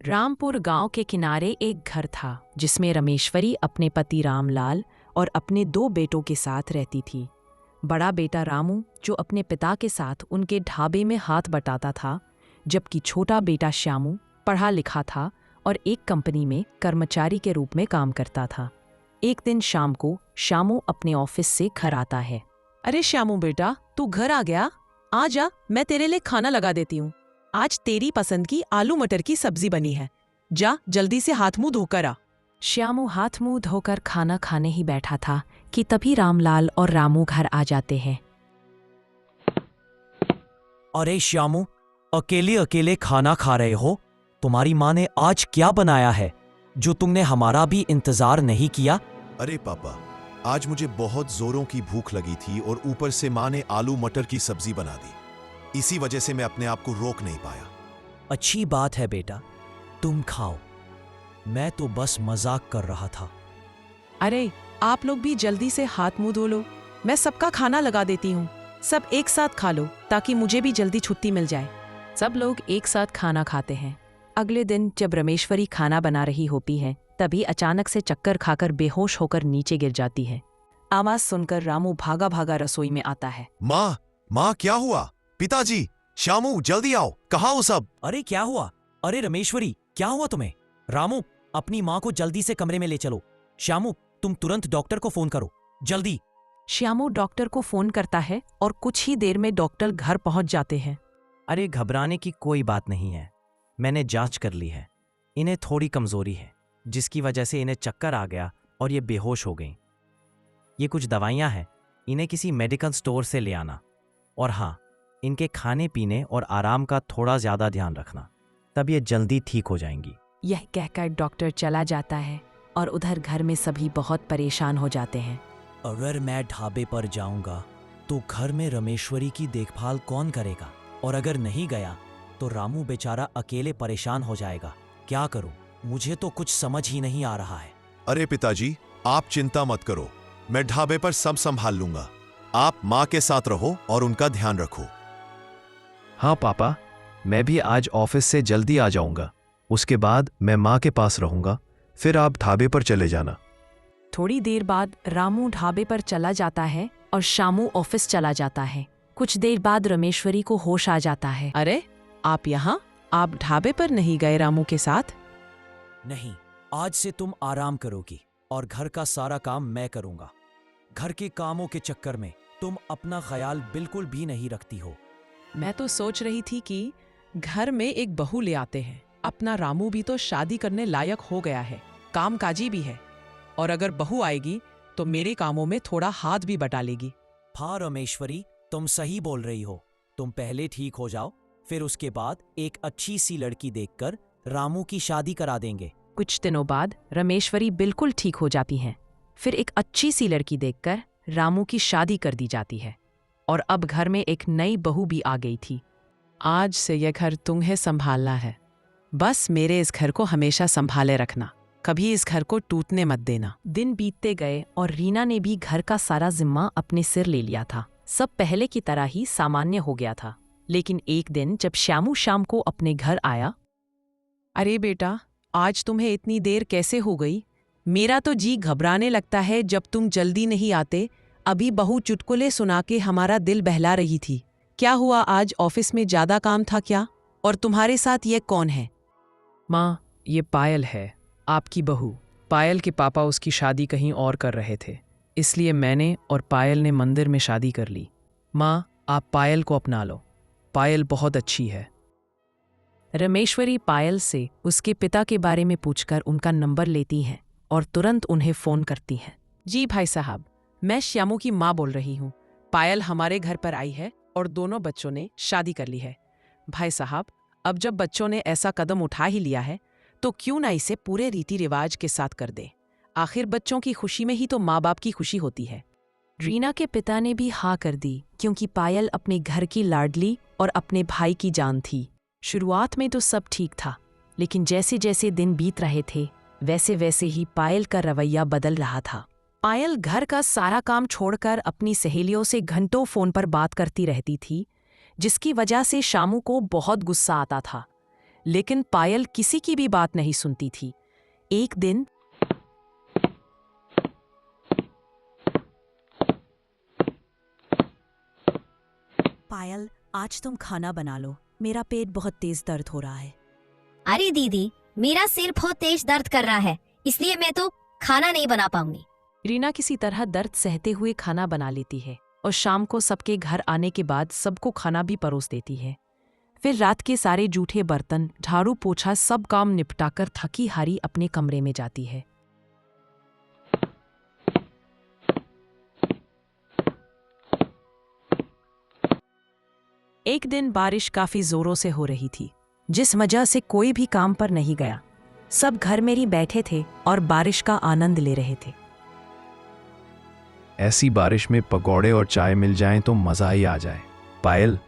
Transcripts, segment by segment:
रामपुर गांव के किनारे एक घर था जिसमें रमेश्वरी अपने पति रामलाल और अपने दो बेटों के साथ रहती थी। बड़ा बेटा रामू जो अपने पिता के साथ उनके ढाबे में हाथ बटाता था, जबकि छोटा बेटा श्यामू पढ़ा लिखा था और एक कंपनी में कर्मचारी के रूप में काम करता था। एक दिन शाम को श्यामू अपने ऑफिस से घर आता है। अरे श्यामू बेटा, तू घर आ गया? आ जा, मैं तेरे लिए खाना लगा देती हूँ। आज तेरी पसंद की आलू मटर की सब्जी बनी है। जा जल्दी से हाथ मुंह धोकर आ। श्यामू हाथ मुंह धोकर खाना खाने ही बैठा था कि तभी रामलाल और रामू घर आ जाते हैं। अरे श्यामू, अकेले अकेले खाना खा रहे हो? तुम्हारी माँ ने आज क्या बनाया है जो तुमने हमारा भी इंतजार नहीं किया? अरे पापा, आज मुझे बहुत जोरों की भूख लगी थी और ऊपर से माँ ने आलू मटर की सब्जी बना दी। इसी वजह से मैं अपने आप को रोक नहीं पाया। अच्छी बात है बेटा, तुम खाओ। मैं तो बस मजाक कर रहा था। अरे आप लोग भी जल्दी से हाथ मुंह धो लो, मैं सबका खाना लगा देती हूँ। सब एक साथ खा लो ताकि मुझे भी जल्दी छुट्टी मिल जाए। सब लोग एक साथ खाना खाते हैं। अगले दिन जब रमेश्वरी खाना बना रही होती है, तभी अचानक से चक्कर खाकर बेहोश होकर नीचे गिर जाती है। आवाज सुनकर रामू भागा भागा रसोई में आता है। माँ क्या हुआ? पिताजी, श्यामू जल्दी आओ, कहाँ हो सब? अरे क्या हुआ? अरे रमेश्वरी, क्या हुआ तुम्हें? रामू, अपनी माँ को जल्दी से कमरे में ले चलो। श्यामू, तुम तुरंत डॉक्टर को फोन करो, जल्दी। श्यामू डॉक्टर को फोन करता है और कुछ ही देर में डॉक्टर घर पहुंच जाते हैं। अरे घबराने की कोई बात नहीं है, मैंने जांच कर ली है। इन्हें थोड़ी कमजोरी है जिसकी वजह से इन्हें चक्कर आ गया और ये बेहोश हो गई। ये कुछ दवाइयाँ हैं, इन्हें किसी मेडिकल स्टोर से ले आना। और हाँ, इनके खाने पीने और आराम का थोड़ा ज्यादा ध्यान रखना, तब ये जल्दी ठीक हो जाएंगी। यह कहकर डॉक्टर चला जाता है और उधर घर में सभी बहुत परेशान हो जाते हैं। अगर मैं ढाबे पर जाऊंगा तो घर में रमेश्वरी की देखभाल कौन करेगा? और अगर नहीं गया तो रामू बेचारा अकेले परेशान हो जाएगा। क्या करूं? मुझे तो कुछ समझ ही नहीं आ रहा है। अरे पिताजी, आप चिंता मत करो, मैं ढाबे पर सब संभाल लूंगा। आप माँ के साथ रहो और उनका ध्यान रखो। हाँ पापा, मैं भी आज ऑफिस से जल्दी आ जाऊंगा। उसके बाद मैं माँ के पास रहूंगा, फिर आप ढाबे पर चले जाना। थोड़ी देर बाद रामू ढाबे पर चला जाता है और श्यामू ऑफिस चला जाता है। कुछ देर बाद रमेश्वरी को होश आ जाता है। अरे आप यहाँ? आप ढाबे पर नहीं गए रामू के साथ? नहीं, आज से तुम आराम करोगी और घर का सारा काम मैं करूंगा। घर के कामों के चक्कर में तुम अपना ख्याल बिल्कुल भी नहीं रखती हो। मैं तो सोच रही थी कि घर में एक बहू ले आते हैं। अपना रामू भी तो शादी करने लायक हो गया है, कामकाजी भी है, और अगर बहू आएगी तो मेरे कामों में थोड़ा हाथ भी बटा लेगी। हाँ रमेश्वरी, तुम सही बोल रही हो। तुम पहले ठीक हो जाओ, फिर उसके बाद एक अच्छी सी लड़की देखकर रामू की शादी करा देंगे। कुछ दिनों बाद रमेश्वरी बिल्कुल ठीक हो जाती हैं। फिर एक अच्छी सी लड़की देखकर रामू की शादी कर दी जाती है और अब घर में एक नई बहू भी आ गई थी। आज से यह घर तुम्हें संभालना है। बस मेरे इस घर को हमेशा संभाले रखना, कभी इस घर को टूटने मत देना। दिन बीतते गए और रीना ने भी घर का सारा जिम्मा अपने सिर ले लिया था। सब पहले की तरह ही सामान्य हो गया था। लेकिन एक दिन जब श्यामू शाम को अपने घर आया। अरे बेटा, आज तुम्हें इतनी देर कैसे हो गई? मेरा तो जी घबराने लगता है जब तुम जल्दी नहीं आते। अभी बहू चुटकुले सुना के हमारा दिल बहला रही थी। क्या हुआ, आज ऑफिस में ज्यादा काम था क्या? और तुम्हारे साथ ये कौन है? माँ, ये पायल है, आपकी बहू। पायल के पापा उसकी शादी कहीं और कर रहे थे, इसलिए मैंने और पायल ने मंदिर में शादी कर ली। माँ, आप पायल को अपना लो, पायल बहुत अच्छी है। रमेश्वरी पायल से उसके पिता के बारे में पूछकर उनका नंबर लेती हैं और तुरंत उन्हें फोन करती हैं। जी भाई साहब, मैं श्यामू की माँ बोल रही हूँ। पायल हमारे घर पर आई है और दोनों बच्चों ने शादी कर ली है। भाई साहब, अब जब बच्चों ने ऐसा कदम उठा ही लिया है तो क्यों ना इसे पूरे रीति रिवाज के साथ कर दे। आखिर बच्चों की खुशी में ही तो माँ बाप की खुशी होती है। रीना के पिता ने भी हाँ कर दी क्योंकि पायल अपने घर की लाडली और अपने भाई की जान थी। शुरुआत में तो सब ठीक था, लेकिन जैसे जैसे दिन बीत रहे थे वैसे वैसे ही पायल का रवैया बदल रहा था। पायल घर का सारा काम छोड़कर अपनी सहेलियों से घंटों फोन पर बात करती रहती थी, जिसकी वजह से शामू को बहुत गुस्सा आता था। लेकिन पायल किसी की भी बात नहीं सुनती थी। एक दिन पायल, आज तुम खाना बना लो, मेरा पेट बहुत तेज दर्द हो रहा है। अरे दीदी, मेरा सिर बहुत तेज दर्द कर रहा है, इसलिए मैं तो खाना नहीं बना पाऊंगी। रीना किसी तरह दर्द सहते हुए खाना बना लेती है और शाम को सबके घर आने के बाद सबको खाना भी परोस देती है। फिर रात के सारे जूठे बर्तन, झाड़ू पोछा सब काम निपटाकर थकी हारी अपने कमरे में जाती है। एक दिन बारिश काफी जोरों से हो रही थी, जिस वजह से कोई भी काम पर नहीं गया। सब घर में ही बैठे थे और बारिश का आनंद ले रहे थे। ऐसी बारिश में पकौड़े और चाय मिल जाएं तो मज़ा ही आ जाए। पायल,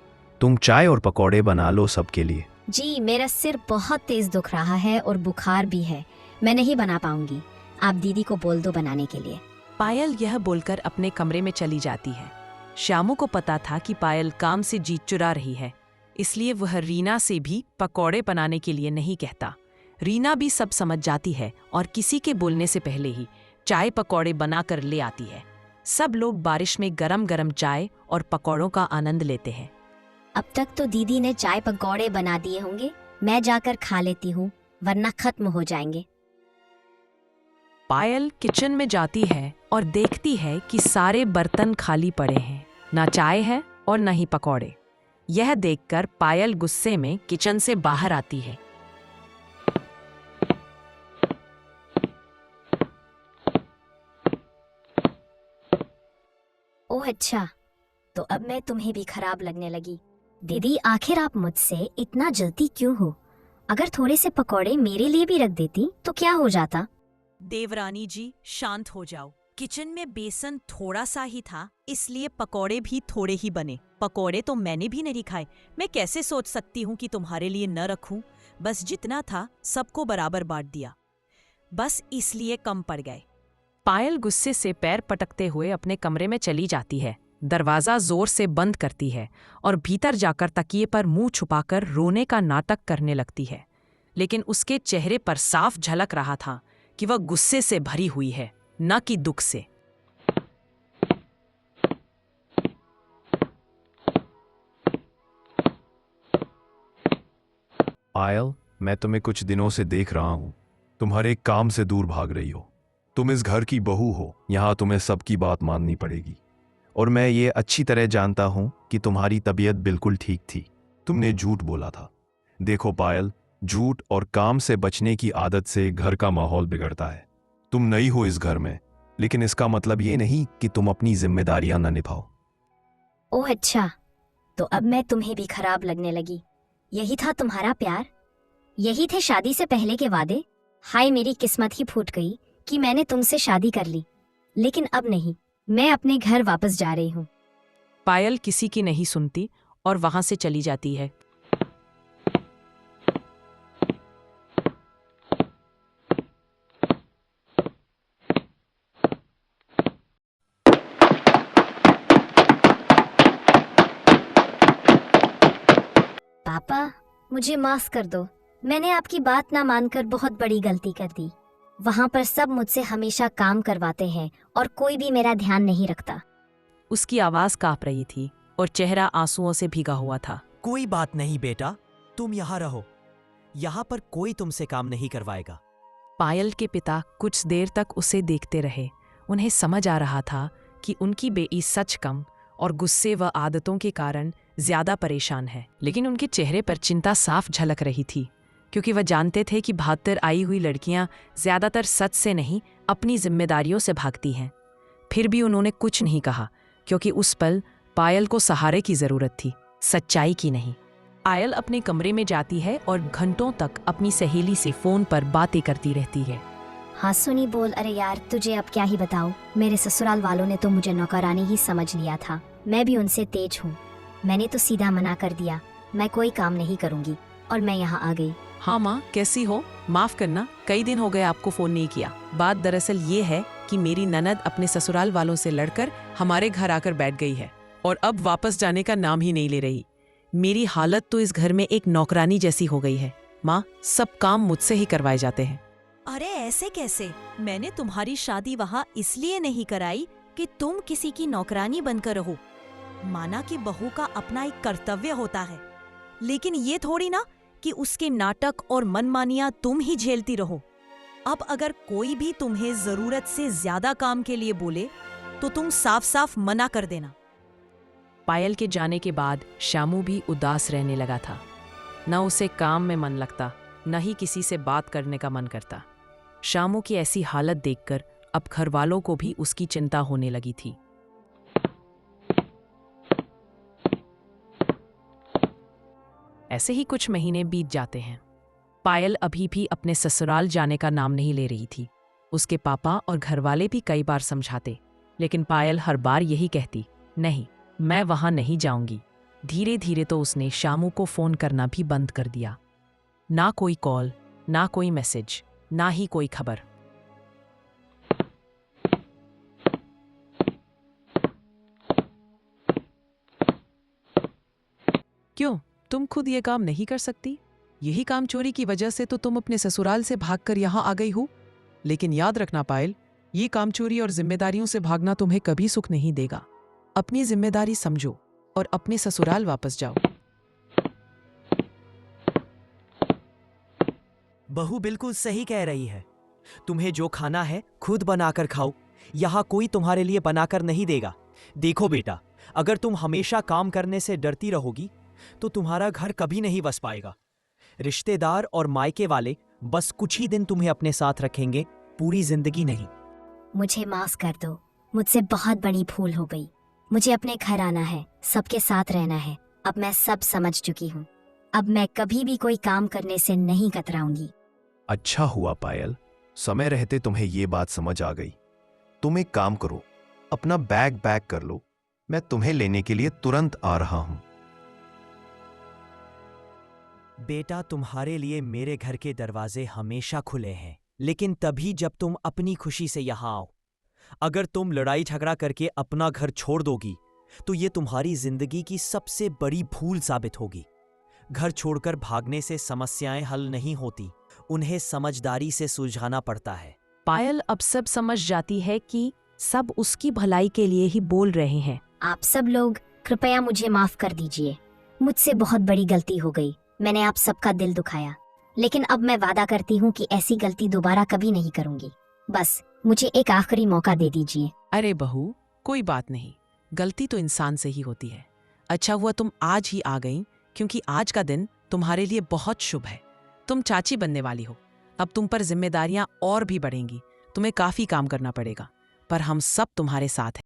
तुम चाय और पकौड़े बना लो सबके लिए। जी, मेरा सिर बहुत तेज दुख रहा है और बुखार भी है, मैं नहीं बना पाऊंगी। आप दीदी को बोल दो बनाने के लिए। पायल यह बोलकर अपने कमरे में चली जाती है। श्यामू को पता था कि पायल काम से जीत चुरा रही है, इसलिए वह रीना से भी पकौड़े बनाने के लिए नहीं कहता। रीना भी सब समझ जाती है और किसी के बोलने से पहले ही चाय पकौड़े बनाकर ले आती है। सब लोग बारिश में गरम गरम चाय और पकौड़ों का आनंद लेते हैं। अब तक तो दीदी ने चाय पकौड़े बना दिए होंगे, मैं जाकर खा लेती हूँ, वरना खत्म हो जाएंगे। पायल किचन में जाती है और देखती है कि सारे बर्तन खाली पड़े हैं, ना चाय है और न ही पकौड़े। यह देखकर पायल गुस्से में किचन से बाहर आती है। ओह अच्छा, तो अब मैं तुम्हें भी खराब लगने लगी। दीदी, आखिर आप मुझसे इतना जलती क्यों हो? अगर थोड़े से पकौड़े मेरे लिए भी रख देती तो क्या हो जाता? देवरानी जी, शांत हो जाओ। किचन में बेसन थोड़ा सा ही था, इसलिए पकौड़े भी थोड़े ही बने। पकौड़े तो मैंने भी नहीं खाए, मैं कैसे सोच सकती हूँ कि तुम्हारे लिए न रखूं। बस जितना था सबको बराबर बांट दिया, बस इसलिए कम पड़ गए। पायल गुस्से से पैर पटकते हुए अपने कमरे में चली जाती है, दरवाजा जोर से बंद करती है और भीतर जाकर तकिए पर मुंह छुपाकर रोने का नाटक करने लगती है। लेकिन उसके चेहरे पर साफ झलक रहा था कि वह गुस्से से भरी हुई है, न कि दुख से। पायल, मैं तुम्हें कुछ दिनों से देख रहा हूं, तुम हर एक काम से दूर भाग रही हो। तुम इस घर की बहू हो, यहां तुम्हें सबकी बात माननी पड़ेगी। और मैं ये अच्छी तरह जानता हूं कि तुम्हारी तबीयत बिल्कुल ठीक थी, तुमने झूठ बोला था। देखो पायल, झूठ और काम से बचने की आदत से घर का माहौल बिगड़ता है। तुम नई हो इस घर में, लेकिन इसका मतलब ये नहीं कि तुम अपनी जिम्मेदारियां न निभाओ। ओह अच्छा, तो अब मैं तुम्हें भी खराब लगने लगी। यही था तुम्हारा प्यार? यही थे शादी से पहले के वादे? हाय, मेरी किस्मत ही फूट गई कि मैंने तुमसे शादी कर ली। लेकिन अब नहीं, मैं अपने घर वापस जा रही हूँ। पायल किसी की नहीं सुनती और वहां से चली जाती है। पापा, मुझे माफ कर दो, मैंने आपकी बात ना मानकर बहुत बड़ी गलती कर दी। वहाँ पर सब मुझसे हमेशा काम करवाते हैं और कोई भी मेरा ध्यान नहीं रखता। उसकी आवाज कांप रही थी और चेहरा आंसुओं से भीगा हुआ था। कोई बात नहीं बेटा, तुम यहाँ रहो, यहाँ पर कोई तुमसे काम नहीं करवाएगा। पायल के पिता कुछ देर तक उसे देखते रहे। उन्हें समझ आ रहा था कि उनकी बेटी सच कम और गुस्से व आदतों के कारण ज्यादा परेशान है, लेकिन उनके चेहरे पर चिंता साफ झलक रही थी, क्योंकि वह जानते थे कि भागकर आई हुई लड़कियां ज्यादातर सच से नहीं, अपनी जिम्मेदारियों से भागती हैं। फिर भी उन्होंने कुछ नहीं कहा, क्योंकि उस पल पायल को सहारे की जरूरत थी, सच्चाई की नहीं। पायल अपने कमरे में जाती है और घंटों तक अपनी सहेली से फोन पर बातें करती रहती है। हाँ सुनी बोल। अरे यार, तुझे अब क्या ही बताऊं, मेरे ससुराल वालों ने तो मुझे नौकरानी ही समझ लिया था। मैं भी उनसे तेज हूँ, मैंने तो सीधा मना कर दिया, मैं कोई काम नहीं करूँगी, और मैं यहाँ आ गई। हाँ माँ, कैसी हो? माफ करना, कई दिन हो गए आपको फोन नहीं किया। बात दरअसल ये है कि मेरी ननद अपने ससुराल वालों से लड़कर हमारे घर आकर बैठ गई है और अब वापस जाने का नाम ही नहीं ले रही। मेरी हालत तो इस घर में एक नौकरानी जैसी हो गई है। माँ, सब काम मुझसे ही करवाए जाते हैं। अरे ऐसे कैसे? मैंने तुम्हारी शादी वहाँ इसलिए नहीं कराई कि तुम किसी की नौकरानी बनकर रहो। माना कि बहू का अपना एक कर्तव्य होता है, लेकिन ये थोड़ी ना कि उसके नाटक और मनमानियां तुम ही झेलती रहो। अब अगर कोई भी तुम्हें जरूरत से ज्यादा काम के लिए बोले तो तुम साफ साफ मना कर देना। पायल के जाने के बाद श्यामू भी उदास रहने लगा था। न उसे काम में मन लगता, न ही किसी से बात करने का मन करता। श्यामू की ऐसी हालत देखकर अब घर वालों को भी उसकी चिंता होने लगी थी। ऐसे ही कुछ महीने बीत जाते हैं। पायल अभी भी अपने ससुराल जाने का नाम नहीं ले रही थी। उसके पापा और घरवाले भी कई बार समझाते, लेकिन पायल हर बार यही कहती, नहीं, मैं वहां नहीं जाऊंगी। धीरे धीरे तो उसने श्यामू को फोन करना भी बंद कर दिया। ना कोई कॉल, ना कोई मैसेज, ना ही कोई खबर। क्यों, तुम खुद ये काम नहीं कर सकती? यही काम चोरी की वजह से तो तुम अपने ससुराल से भागकर यहाँ आ गई हो। लेकिन याद रखना पायल, ये काम चोरी और जिम्मेदारियों से भागना तुम्हें कभी सुख नहीं देगा। अपनी जिम्मेदारी समझो और अपने ससुराल वापस जाओ। बहू बिल्कुल सही कह रही है। तुम्हें जो खाना है खुद बनाकर खाओ, यहाँ कोई तुम्हारे लिए बनाकर नहीं देगा। देखो बेटा, अगर तुम हमेशा काम करने से डरती रहोगी तो तुम्हारा घर कभी नहीं बस पाएगा। रिश्तेदार और मायके वाले बस कुछ ही दिन तुम्हें अपने साथ रखेंगे, पूरी जिंदगी नहीं। मुझे माफ कर दो, मुझसे बहुत बड़ी भूल हो गई। मुझे अपने घर आना है, सबके साथ रहना है। अब मैं सब समझ चुकी हूँ। अब मैं कभी भी कोई काम करने से नहीं कतराऊंगी। अच्छा हुआ पायल, समय रहते तुम्हें ये बात समझ आ गई। तुम एक काम करो, अपना बैग पैक कर लो, मैं तुम्हें लेने के लिए तुरंत आ रहा हूं। बेटा, तुम्हारे लिए मेरे घर के दरवाजे हमेशा खुले हैं, लेकिन तभी जब तुम अपनी खुशी से यहाँ आओ। अगर तुम लड़ाई झगड़ा करके अपना घर छोड़ दोगी तो ये तुम्हारी जिंदगी की सबसे बड़ी भूल साबित होगी। घर छोड़कर भागने से समस्याएं हल नहीं होती, उन्हें समझदारी से सुलझाना पड़ता है। पायल अब सब समझ जाती है कि सब उसकी भलाई के लिए ही बोल रहे हैं। आप सब लोग कृपया मुझे माफ कर दीजिए। मुझसे बहुत बड़ी गलती हो गई। मैंने आप सबका दिल दुखाया, लेकिन अब मैं वादा करती हूँ कि ऐसी गलती दोबारा कभी नहीं करूँगी। बस मुझे एक आखिरी मौका दे दीजिए। अरे बहू, कोई बात नहीं, गलती तो इंसान से ही होती है। अच्छा हुआ तुम आज ही आ गई, क्योंकि आज का दिन तुम्हारे लिए बहुत शुभ है। तुम चाची बनने वाली हो। अब तुम पर जिम्मेदारियां और भी बढ़ेंगी। तुम्हें काफी काम करना पड़ेगा, पर हम सब तुम्हारे साथ हैं।